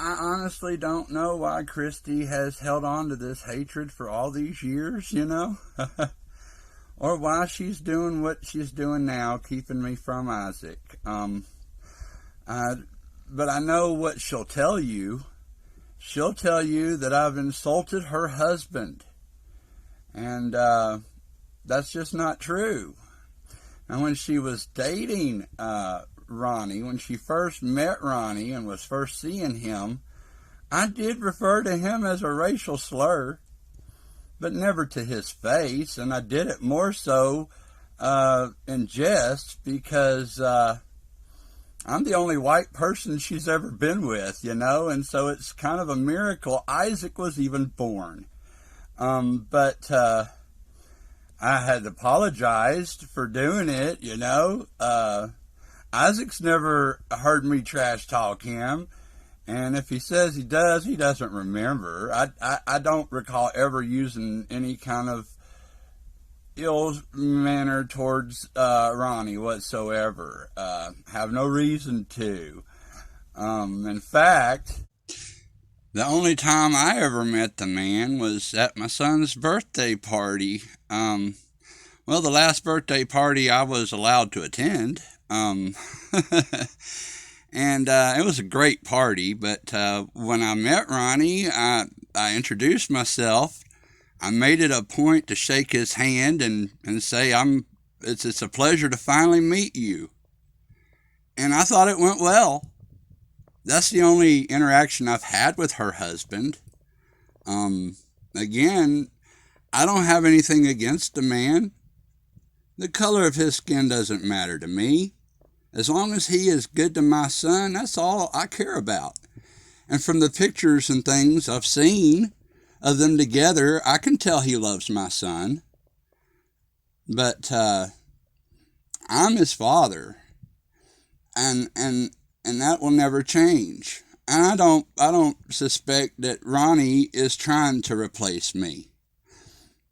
I honestly don't know why Christy has held on to this hatred for all these years, or why she's doing what she's doing now, keeping me from Isaac. But I know what she'll tell you. She'll tell you that I've insulted her husband. And that's just not true. And when she was dating Ronnie, when she first met Ronnie and was first seeing him, I did refer to him as a racial slur, but never to his face. And I did it more so in jest because I'm the only white person she's ever been with, and so it's kind of a miracle Isaac was even born. But I had apologized for doing it, Isaac's never heard me trash talk him, and if he says he does, he doesn't remember. I don't recall ever using any kind of ill manner towards Ronnie whatsoever. Have no reason to. In fact, the only time I ever met the man was at my son's birthday party. Well, the last birthday party I was allowed to attend. And it was a great party, but when I met Ronnie, I introduced myself. I made it a point to shake his hand and say, it's a pleasure to finally meet you. And I thought it went well. That's the only interaction I've had with her husband. Again, I don't have anything against the man. The color of his skin doesn't matter to me. As long as he is good to my son, that's all I care about. And from the pictures and things I've seen of them together, I can tell he loves my son. But I'm his father, and that will never change. And I don't suspect that Ronnie is trying to replace me.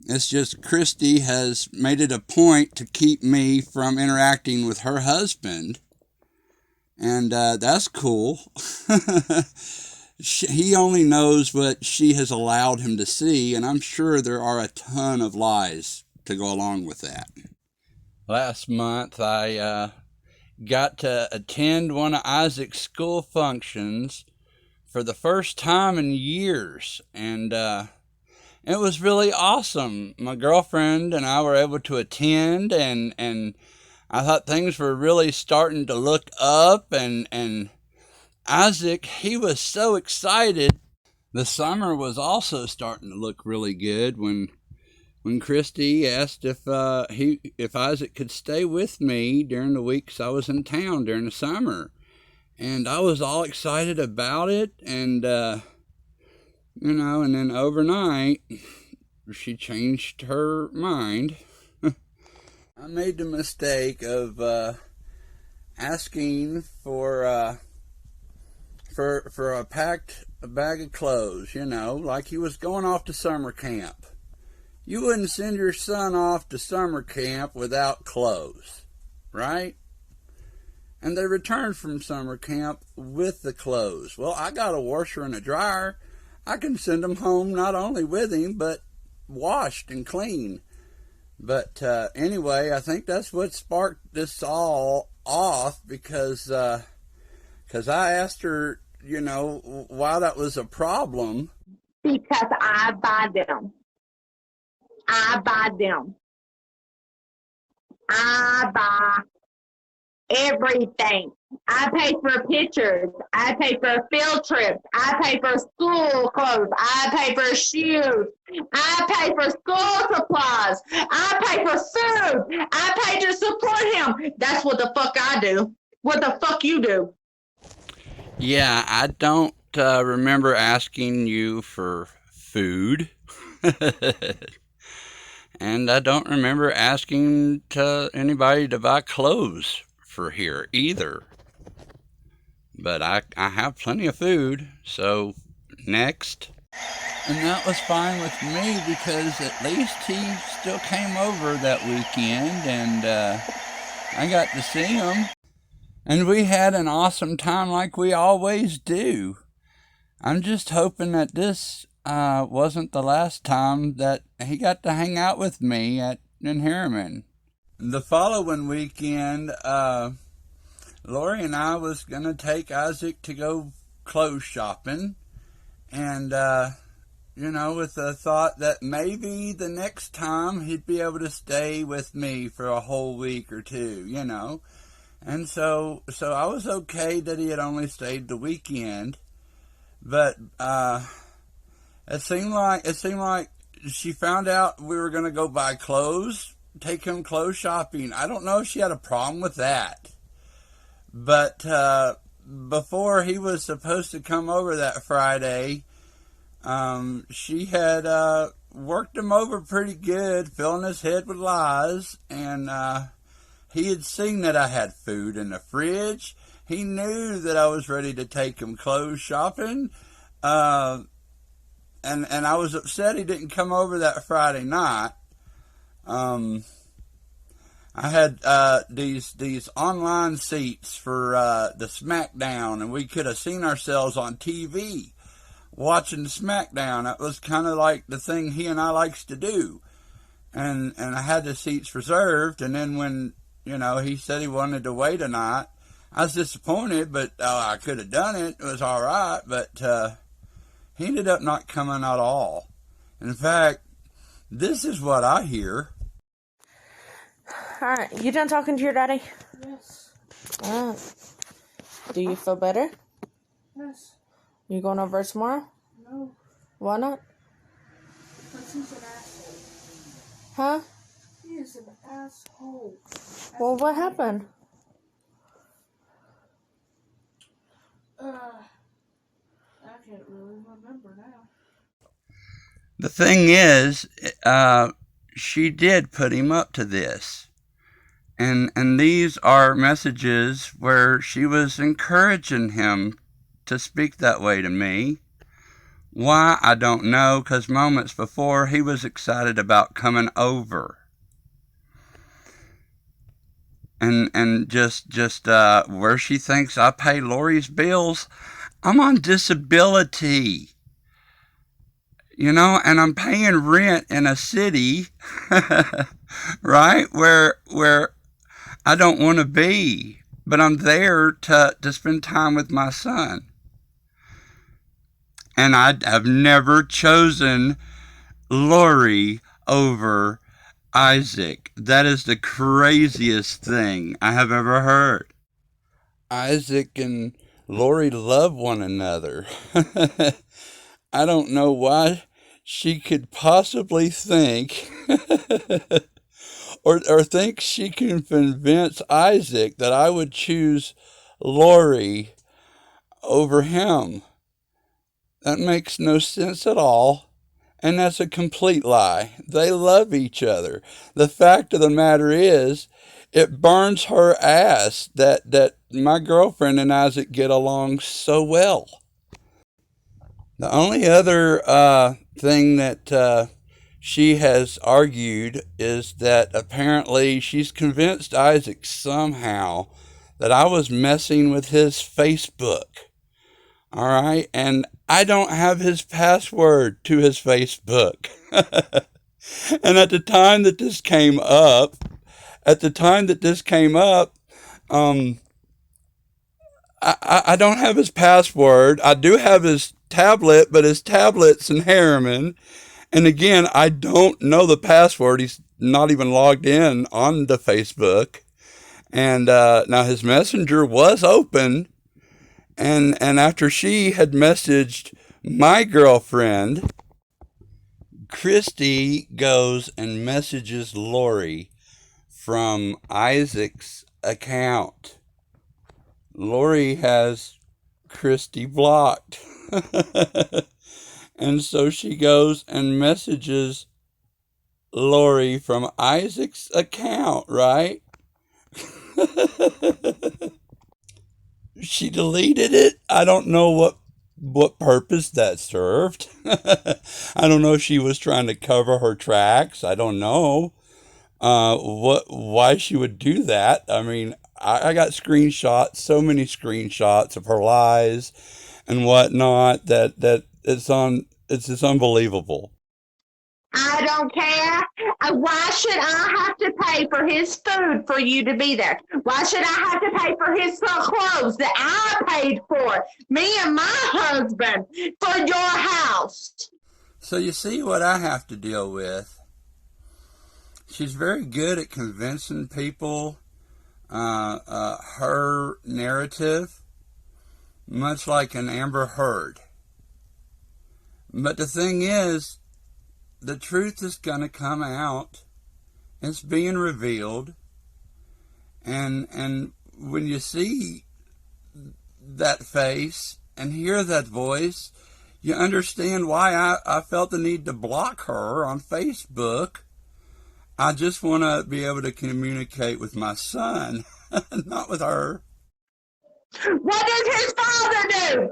It's just Christy has made it a point to keep me from interacting with her husband, and that's cool. He only knows what she has allowed him to see, and I'm sure there are a ton of lies to go along with that. Last month, I got to attend one of Isaac's school functions for the first time in years, and it was really awesome. My girlfriend and I were able to attend, and I thought things were really starting to look up, and Isaac, he was so excited. The summer was also starting to look really good when Christy asked if Isaac could stay with me during the weeks I was in town during the summer. And I was all excited about it, and and then overnight she changed her mind. I made the mistake of asking for a packed bag of clothes, like he was going off to summer camp. You wouldn't send your son off to summer camp without clothes, right? And they returned from summer camp with the clothes. Well, I got a washer and a dryer. I can send them home not only with him, but washed and clean. But anyway, I think that's what sparked this all off, because I asked her, why that was a problem. Because I buy them. I buy them. I buy everything. I pay for pictures. I pay for field trips. I pay for school clothes. I pay for shoes. I pay for school supplies. I pay for food. I pay to support him. That's what the fuck I do. What the fuck you do? Yeah, I don't remember asking you for food. And I don't remember asking anybody to buy clothes for here either. But I have plenty of food, so next. And that was fine with me, because at least he still came over that weekend, and I got to see him. And we had an awesome time like we always do. I'm just hoping that this wasn't the last time that he got to hang out with me in Harriman. The following weekend, Lori and I was going to take Isaac to go clothes shopping. And, with the thought that maybe the next time he'd be able to stay with me for a whole week or two, And so I was okay that he had only stayed the weekend. But it seemed like she found out we were going to go buy clothes, take him clothes shopping. I don't know if she had a problem with that. But before he was supposed to come over that Friday, she had worked him over pretty good, filling his head with lies, and he had seen that I had food in the fridge. He knew that I was ready to take him clothes shopping, and I was upset he didn't come over that Friday night. I had these online seats for the SmackDown, and we could have seen ourselves on TV watching SmackDown. That was kind of like the thing he and I likes to do, and I had the seats reserved. And then when he said he wanted to wait a night, I was disappointed, but I could have done it. It was all right, but he ended up not coming at all. In fact, this is what I hear. All right, you done talking to your daddy? Yes. Do you feel better? Yes. You going over tomorrow? No. Why not? Because he's an asshole. Huh? He is an asshole. Well, what happened? I can't really remember now. The thing is, she did put him up to this. And these are messages where she was encouraging him to speak that way to me. Why, I don't know, because moments before he was excited about coming over. And just where she thinks I pay Lori's bills, I'm on disability. And I'm paying rent in a city, right, where I don't want to be, but I'm there to spend time with my son. And I have never chosen Lori over Isaac. That is the craziest thing I have ever heard. Isaac and Lori love one another. I don't know why she could possibly think or think she can convince Isaac that I would choose Lori over him. That makes no sense at all, and that's a complete lie. They love each other. The fact of the matter is, it burns her ass that my girlfriend and Isaac get along so well. The only other thing that she has argued is that apparently she's convinced Isaac somehow that I was messing with his Facebook. All right, and I don't have his password to his Facebook. And at the time that this came up, I don't have his password. I do have his tablet, but his tablet's in Harriman. And again, I don't know the password. He's not even logged in on the Facebook. And now his messenger was open. And after she had messaged my girlfriend, Christy goes and messages Lori from Isaac's account. Lori has Christy blocked. And so she goes and messages Lori from Isaac's account, right? She deleted it. I don't know what purpose that served. I don't know if she was trying to cover her tracks. I don't know why she would do that. I mean, I got screenshots, so many screenshots of her lies and whatnot that it's just unbelievable. I don't care. Why should I have to pay for his food for you to be there? Why should I have to pay for his clothes that I paid for, me and my husband, for your house? So you see what I have to deal with. She's very good at convincing people her narrative, much like an Amber Heard. But the thing is, the truth is going to come out. It's being revealed. And when you see that face and hear that voice, you understand why I felt the need to block her on Facebook. I just want to be able to communicate with my son, not with her. What does his father do?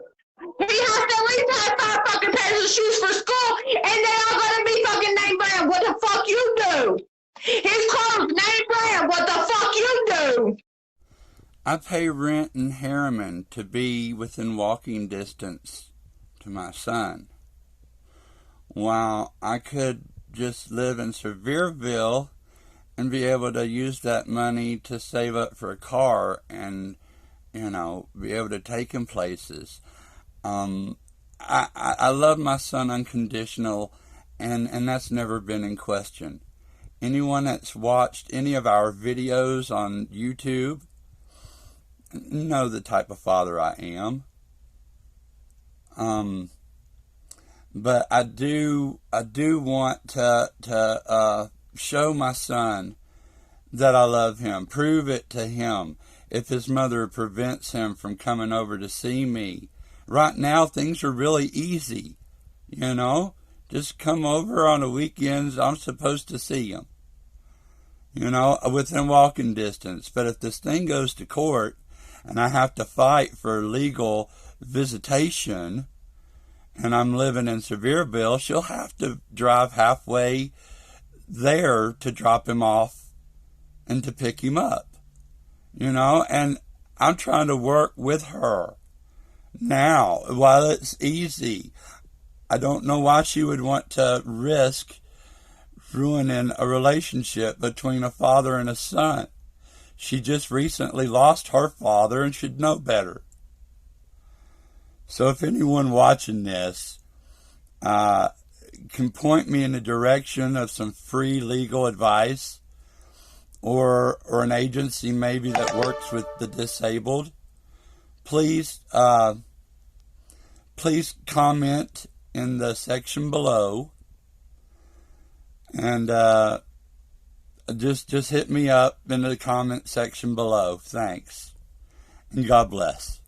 He has to at least have 5 fucking pairs of shoes for school, and they all gotta be fucking name brand. What the fuck you do? His clothes, name brand. What the fuck you do? I pay rent in Harriman to be within walking distance to my son, while I could just live in Sevierville and be able to use that money to save up for a car and, be able to take him places. I love my son unconditional, and that's never been in question. Anyone that's watched any of our videos on YouTube know the type of father I am. But I do want to show my son that I love him, prove it to him. If his mother prevents him from coming over to see me, right now things are really easy, just come over on the weekends. I'm supposed to see him, within walking distance. But if this thing goes to court and I have to fight for legal visitation, and I'm living in Sevierville, she'll have to drive halfway there to drop him off and to pick him up, and I'm trying to work with her now while it's easy. I don't know why she would want to risk ruining a relationship between a father and a son. She just recently lost her father and should know better. So if anyone watching this can point me in the direction of some free legal advice, or an agency maybe that works with the disabled, please comment in the section below, and just hit me up in the comment section below. Thanks, and God bless.